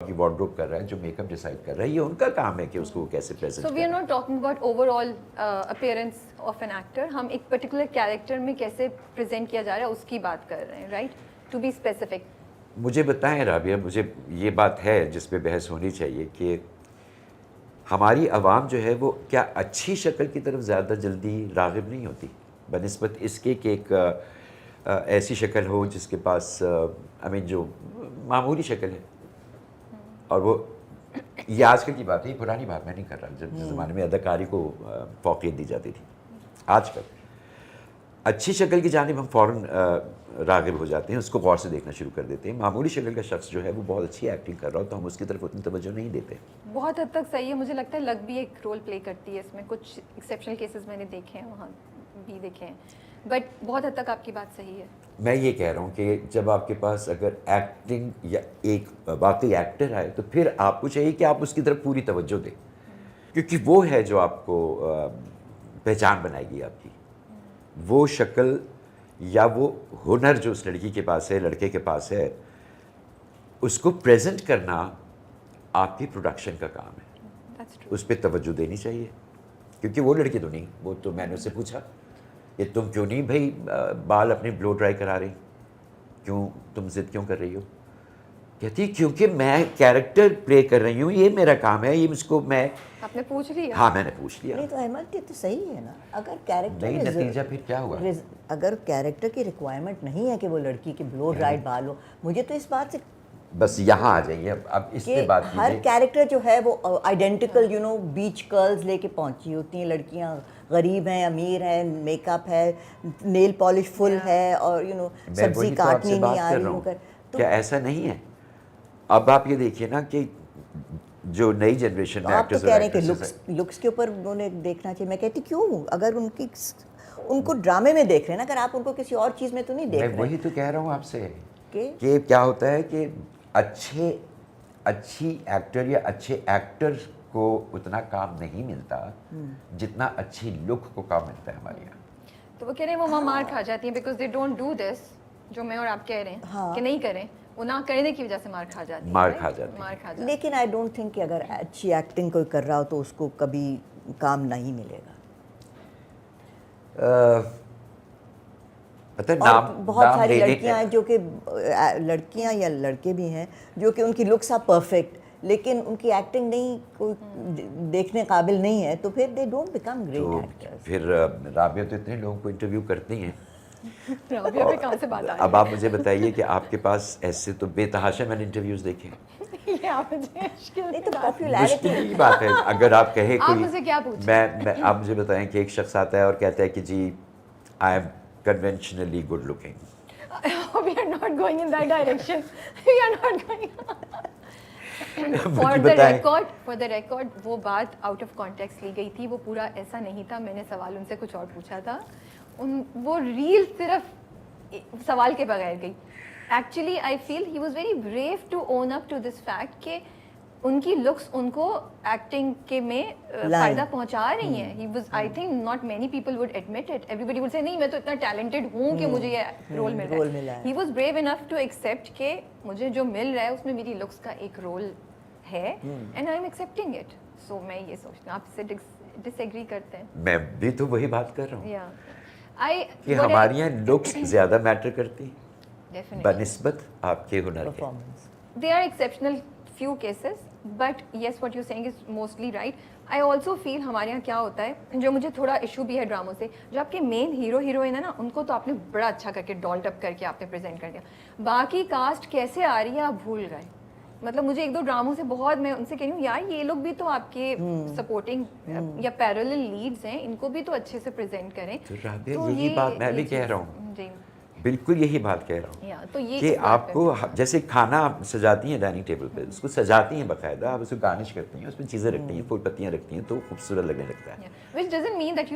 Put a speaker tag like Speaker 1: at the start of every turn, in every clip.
Speaker 1: کی وارڈروب کر رہا ہے, جو میک اپ ڈیسائڈ کر رہا ہے, یہ ان کا کام ہے کہ اس کو کیسے present
Speaker 2: so we are not talking about overall appearance of an actor. ہم ایک پرٹیکولر کیریکٹر میں کیسے پریزنٹ کیا جا رہا ہے اس کی بات کر رہے ہیں, رائٹ, ٹو بی اسپیسیفک.
Speaker 1: مجھے بتائیں رابعہ, مجھے یہ بات ہے جس پہ بحث ہونی چاہیے کہ ہماری عوام جو ہے وہ کیا اچھی شکل کی طرف زیادہ جلدی راغب نہیں ہوتی بنسبت اس کے کہ ایک ایسی شکل ہو جس کے پاس جو معمولی شکل ہے, اور وہ یہ آج کل کی بات ہے, یہ پرانی بات میں نہیں کر رہا, جب جس زمانے میں اداکاری کو فوقیت دی جاتی تھی. آج کل اچھی شکل کی جانب ہم فوراً راغب ہو جاتے ہیں, اس کو غور سے دیکھنا شروع کر دیتے ہیں. معمولی شکل کا شخص جو ہے وہ بہت اچھی ایکٹنگ کر رہا ہو تو ہم اس کی طرف اتنی توجہ نہیں دیتے.
Speaker 2: بہت حد تک صحیح ہے, مجھے لگتا ہے لگ بھی ایک رول پلے کرتی ہے اس میں. کچھ ایکسیپشنل کیسز میں نے دیکھے ہیں, وہاں بھی دیکھے ہیں, بٹ بہت حد تک آپ کی بات صحیح ہے. میں
Speaker 1: یہ کہہ رہا ہوں کہ جب آپ کے پاس اگر ایکٹنگ یا ایک واقعی ایکٹر آئے تو پھر آپ کو چاہیے کہ آپ اس کی طرف پوری توجہ دیں, کیونکہ وہ ہے جو آپ کو پہچان بنائے گی آپ کی. وہ شکل یا وہ ہنر جو اس لڑکی کے پاس ہے, لڑکے کے پاس ہے, اس کو پریزنٹ کرنا آپ کی پروڈکشن کا کام ہے. اس پہ توجہ دینی چاہیے, کیونکہ وہ لڑکی تو نہیں, وہ تو میں نے اس سے پوچھا کہ تم کیوں نہیں بھائی بال اپنے بلو ڈرائی کرا رہی, کیوں تم ضد کیوں کر رہی ہو؟ کہتی کیونکہ میں کیریکٹر پلے کر رہی ہوں, یہ میرا کام ہے, یہ مجھ کو میں.
Speaker 2: آپ نے پوچھ لیا؟
Speaker 1: ہاں میں نے پوچھ لیا.
Speaker 3: نہیں تو احمد یہ تو صحیح ہے نا, اگر کیریکٹر
Speaker 1: نہیں نتیجہ پھر کیا ہوا؟
Speaker 3: اگر کیریکٹر کی ریکوائرمنٹ نہیں ہے کہ وہ لڑکی کے بلو ڈرائڈ بال ہو, مجھے تو اس بات سے
Speaker 1: بس یہاں آ جائیے اب اس پہ بات کیجیے.
Speaker 3: ہر کیریکٹر جو ہے وہ آئیڈینٹیکل بیچ کرلز لے کے پہنچی ہوتی ہیں لڑکیاں, غریب ہیں, امیر ہیں, میک اپ ہے, نیل پالش فل ہے, اور سبزی کاٹنی نہیں آ رہی.
Speaker 1: کیا ایسا نہیں ہے؟ اب آپ یہ دیکھیے نا کہ جو نئی جنریشن میں
Speaker 3: آپ تو کہہ رہے ہیں کہ لکس کے اوپر انہوں نے دیکھنا چاہیے. میں کہتی کیوں, اگر ان کو ڈرامے میں دیکھ رہے ہیں نا, اگر آپ ان کو کسی اور چیز میں تو نہیں دیکھ رہے.
Speaker 1: میں وہی تو کہہ رہا ہوں آپ سے کہ کیا ہوتا ہے کہ اچھی ایکٹر یا اچھے ایکٹر کو اتنا کام نہیں ملتا جتنا اچھی لک کو کام ملتا ہے ہمارے یہاں.
Speaker 2: تو وہ کہہ رہے ہیں وہ مار کھا جاتی ہیں because they don't do this, جو میں اور آپ کہہ رہے ہیں کہ نہیں کریں, وہ نہ کرنے کی وجہ سے مار کھا جاتی ہیں.
Speaker 3: لیکن آئی ڈونٹ تھنک کہ اگر اچھی ایکٹنگ کوئی کر رہا ہو تو اس کو کبھی کام نہیں ملے گا. بہت ساری لڑکیاں ہیں جو کہ لڑکیاں یا لڑکے بھی ہیں جو کہ ان کی لکس آر پرفیکٹ, لیکن ان کی ایکٹنگ نہیں کوئی دیکھنے قابل نہیں ہے, تو پھر they don't become great actors.
Speaker 1: پھر رابعہ تو اتنے لوگوں کو انٹرویو کرتی ہیں,
Speaker 2: رابعہ پہ کہاں سے بات آ رہی ہے؟
Speaker 1: اب آپ مجھے بتائیے کہ آپ کے پاس ایسے تو بے تحاشا میں نے انٹرویوز دیکھے. مشکل کی بات ہے اگر آپ کہیں کوئی, میں آپ مجھے بتائیں کہ ایک شخص آتا ہے اور کہتا ہے کہ جی I am conventionally good looking.
Speaker 2: We are not going in that direction. We are not going. For the record, وہ بات out of context لی گئی تھی, وہ پورا ایسا نہیں تھا. میں نے سوال ان سے کچھ اور پوچھا تھا, وہ ریل صرف سوال کے بغیر گئی. Actually, I feel he was very brave to own up to this fact کہ ان کی لکس ان کو ایکٹنگ کے میں فائدہ پہنچا رہی ہیں. He was, I think not many people would admit it. Everybody would say نہیں میں تو اتنا ٹیلنٹڈ ہوں کہ مجھے یہ رول مل رہا ہے. He was brave enough to accept کہ مجھے جو مل رہا ہے اس میں میری لکس کا ایک رول ہے, and I'm accepting it. So میں یہ سوچتی ہوں, آپ سے ڈس ایگری کرتے ہیں؟
Speaker 1: میں بھی تو وہی بات کر رہا ہوں کہ ہماری یہاں لکس زیادہ میٹر کرتی بنسبت آپ کے ہنر کے.
Speaker 2: They are exceptional few cases, but yes, what you're saying is mostly right. I also feel ہمارے یہاں کیا ہوتا ہے, جو مجھے تھوڑا ایشو بھی ہے ڈراموں سے, جو آپ کے مین ہیرو ہیروئن ہے نا, ان کو تو آپ نے بڑا اچھا کر کے ڈالڈ اپ کر کے آپ نے پریزنٹ کر دیا. باقی کاسٹ کیسے آ رہی ہے آپ بھول گئے. مطلب مجھے ایک دو ڈراموں سے بہت, میں ان سے کہہ رہی ہوں یار یہ لوگ بھی تو آپ کے سپورٹنگ یا پیرالل لیڈز ہیں, ان کو بھی تو اچھے سے پریزنٹ کریں.
Speaker 1: تو یہی بات میں بھی کہہ رہا ہوں,
Speaker 2: جی
Speaker 1: بالکل یہی بات کہہ رہا ہوں کہ آپ کو جیسے کھانا سجاتی ہیں ڈائننگ ٹیبل پہ, اس کو سجاتی ہیں باقاعدہ, آپ اس کو گارنش کرتی ہیں, اس میں چیزیں رکھتی ہیں, پھول پتیاں رکھتی ہیں, تو خوبصورت لگنے لگتا ہے.
Speaker 2: which doesn't mean that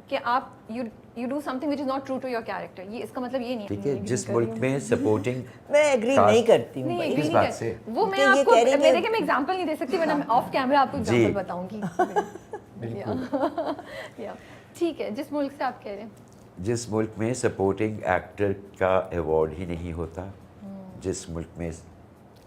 Speaker 2: کہ آپ you do something which is not true to your character. یہ اس کا مطلب یہ نہیں ہے.
Speaker 1: ٹھیک ہے, جس ملک میں سپورٹنگ
Speaker 3: میں ایگری نہیں کرتی ہوں
Speaker 1: کس بات سے,
Speaker 2: وہ میں آپ کو میں دیکھیں میں ایگزامپل نہیں دے سکتی, ورنہ میں آف کیمرہ آپ کو ایگزامپل بتاؤں گی. ٹھیک ہے, جس ملک سے آپ کہہ رہے ہیں,
Speaker 1: جس ملک میں سپورٹنگ ایکٹر کا ایوارڈ ہی نہیں ہوتا, جس ملک میں